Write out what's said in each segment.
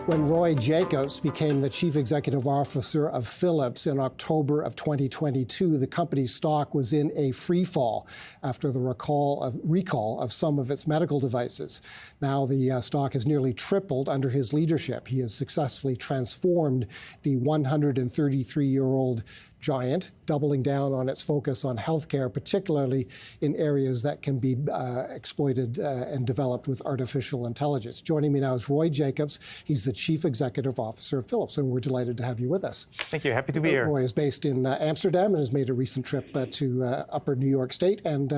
When Roy Jakobs became the chief executive officer of Philips in October of 2022, the company's stock was in a free fall after the recall of some of its medical devices. Now the stock has nearly tripled under his leadership. He has successfully transformed the 133-year-old giant, doubling down on its focus on healthcare, particularly in areas that can be exploited and developed with artificial intelligence. Joining me now is Roy Jakobs. He's the Chief Executive Officer of Philips, and we're delighted to have you with us. Thank you. Happy to be here. Roy is based in Amsterdam and has made a recent trip to Upper New York State and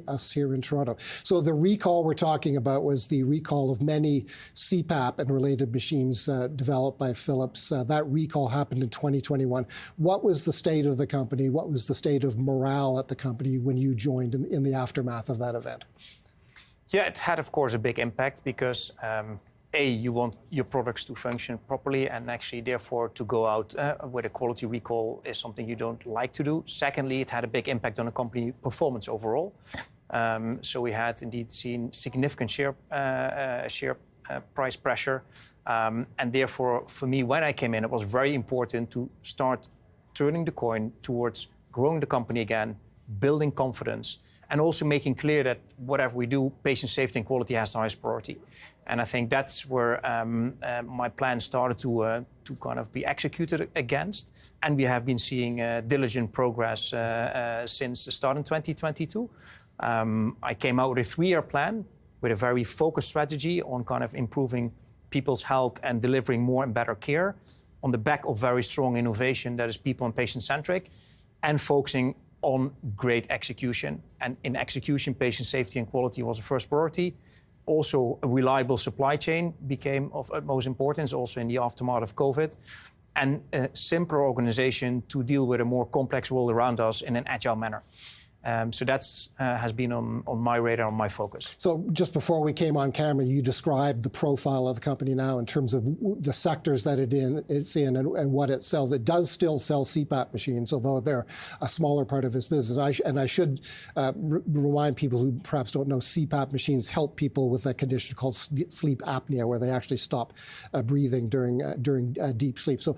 us here in Toronto. So the recall we're talking about was the recall of many CPAP and related machines developed by Philips. That recall happened in 2021. What was the state of the company? What was the state of morale at the company when you joined in the aftermath of that event? Yeah, it had, of course, a big impact because, you want your products to function properly and actually, therefore, to go out with a quality recall is something you don't like to do. Secondly, it had a big impact on the company performance overall. So we had indeed seen significant share price pressure. And therefore, for me, when I came in, it was very important to start turning the coin towards growing the company again, building confidence, and also making clear that whatever we do, patient safety and quality has the highest priority. And I think that's where my plan started to kind of be executed against. And we have been seeing diligent progress since the start in 2022. I came out with a 3-year plan with a very focused strategy on kind of improving people's health and delivering more and better care, on the back of very strong innovation that is people and patient-centric, and focusing on great execution. And in execution, patient safety and quality was the first priority. Also, a reliable supply chain became of utmost importance, also in the aftermath of COVID. And a simpler organization to deal with a more complex world around us in an agile manner. So that's has been on my radar, on my focus. So just before we came on camera, you described the profile of the company now in terms of the sectors that it's in and what it sells. It does still sell CPAP machines, although they're a smaller part of its business. I should remind people who perhaps don't know, CPAP machines help people with a condition called sleep apnea, where they actually stop breathing during deep sleep. So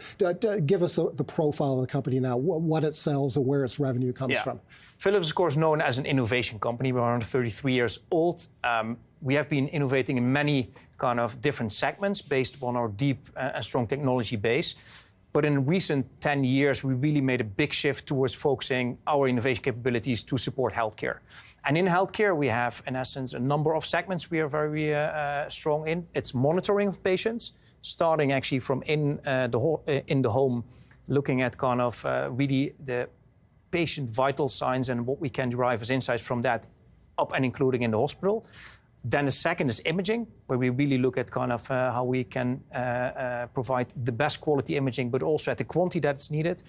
give us the profile of the company now, what it sells and where its revenue comes from. Philips is, of course, known as an innovation company. We're around 33 years old. We have been innovating in many kind of different segments based upon our deep and strong technology base. But in recent 10 years, we really made a big shift towards focusing our innovation capabilities to support healthcare. And in healthcare, we have, in essence, a number of segments we are very strong in. It's monitoring of patients, starting actually from in the home, looking at kind of really the patient vital signs and what we can derive as insights from that, up and including in the hospital. Then the second is imaging, where we really look at kind of how we can provide the best quality imaging, but also at the quantity that's needed.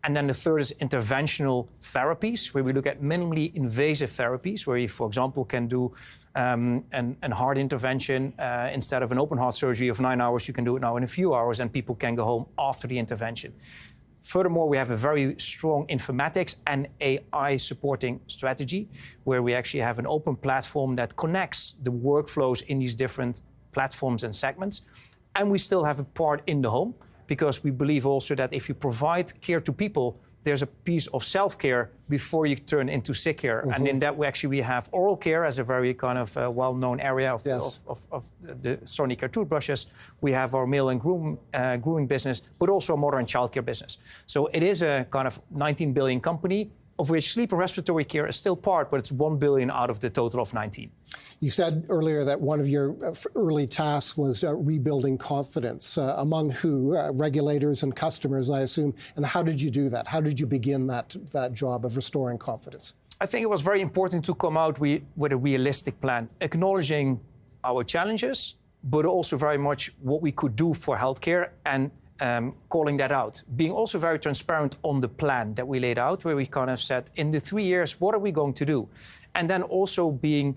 And then the third is interventional therapies, where we look at minimally invasive therapies, where you, for example, can do an heart intervention instead of an open heart surgery of 9 hours, you can do it now in a few hours, and people can go home after the intervention. Furthermore, we have a very strong informatics and AI supporting strategy, where we actually have an open platform that connects the workflows in these different platforms and segments. And we still have a part in the home, because we believe also that if you provide care to people, there's a piece of self-care before you turn into sick care. Mm-hmm. And in that, we have oral care as a very kind of well-known area of the Sonicare toothbrushes. We have our male and grooming business, but also a mother and child care business. So it is a kind of 19 billion company, of which sleep and respiratory care is still part, but it's 1 billion out of the total of 19. You said earlier that one of your early tasks was rebuilding confidence. Among who? Regulators and customers, I assume. And how did you do that? How did you begin that job of restoring confidence? I think it was very important to come out with a realistic plan, acknowledging our challenges, but also very much what we could do for healthcare, and calling that out. Being also very transparent on the plan that we laid out, where we kind of said, in the 3 years, what are we going to do? And then also being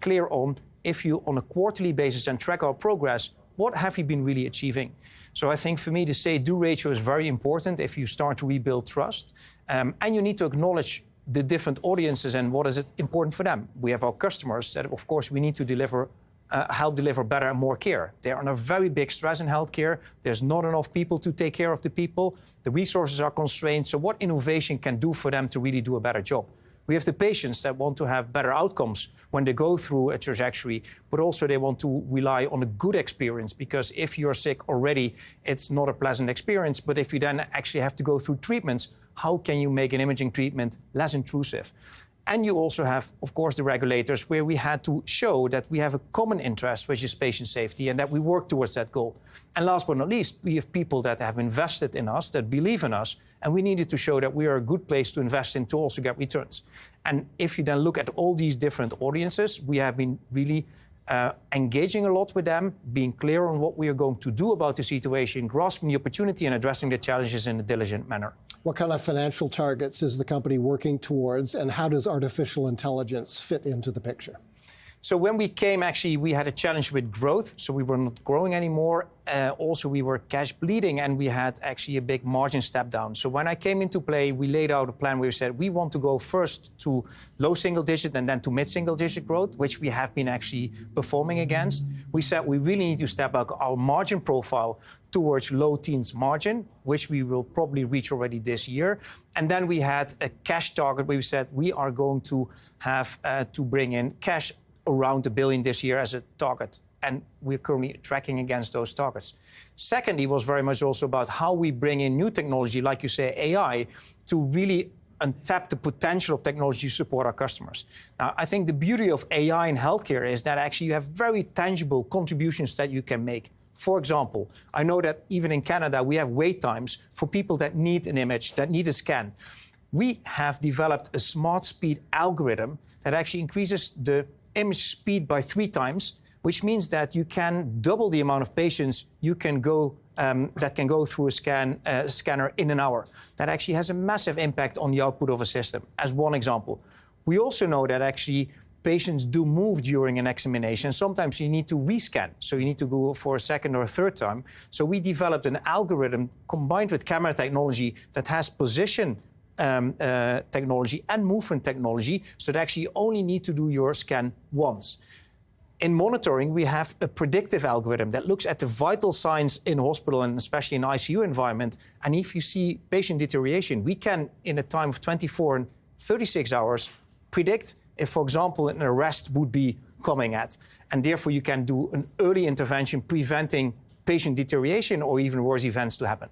clear on, if you on a quarterly basis and track our progress, what have you been really achieving? So I think for me, the say-do ratio is very important if you start to rebuild trust. And you need to acknowledge the different audiences and what is it important for them. We have our customers that, of course, we need to deliver help deliver better and more care. They're under very big stress in healthcare. There's not enough people to take care of the people. The resources are constrained. So what innovation can do for them to really do a better job? We have the patients that want to have better outcomes when they go through a trajectory, but also they want to rely on a good experience, because if you're sick already, it's not a pleasant experience. But if you then actually have to go through treatments, how can you make an imaging treatment less intrusive? And you also have, of course, the regulators, where we had to show that we have a common interest, which is patient safety, and that we work towards that goal. And last but not least, we have people that have invested in us, that believe in us, and we needed to show that we are a good place to invest in to also get returns. And if you then look at all these different audiences, we have been really engaging a lot with them, being clear on what we are going to do about the situation, grasping the opportunity and addressing the challenges in a diligent manner. What kind of financial targets is the company working towards, and how does artificial intelligence fit into the picture? So when we came, actually, we had a challenge with growth. So we were not growing anymore. Also, we were cash bleeding, and we had actually a big margin step down. So when I came into play, we laid out a plan where we said we want to go first to low single digit and then to mid single digit growth, which we have been actually performing against. We said we really need to step up our margin profile towards low teens margin, which we will probably reach already this year. And then we had a cash target where we said we are going to have to bring in cash around $1 billion this year as a target. And we're currently tracking against those targets. Secondly, was very much also about how we bring in new technology, like you say, AI, to really untap the potential of technology to support our customers. Now, I think the beauty of AI in healthcare is that actually you have very tangible contributions that you can make. For example, I know that even in Canada, we have wait times for people that need an image, that need a scan. We have developed a smart speed algorithm that actually increases the image speed by 3 times, which means that you can double the amount of patients you can go that can go through a scanner in an hour. That actually has a massive impact on the output of a system, as one example. We also know that actually patients do move during an examination. Sometimes you need to rescan, so you need to go for a second or a third time. So we developed an algorithm combined with camera technology that has position technology and movement technology, so that actually you only need to do your scan once. In monitoring, we have a predictive algorithm that looks at the vital signs in hospital and especially in ICU environment. And if you see patient deterioration, we can, in a time of 24 and 36 hours, predict if, for example, an arrest would be coming at. And therefore, you can do an early intervention preventing patient deterioration or even worse events to happen.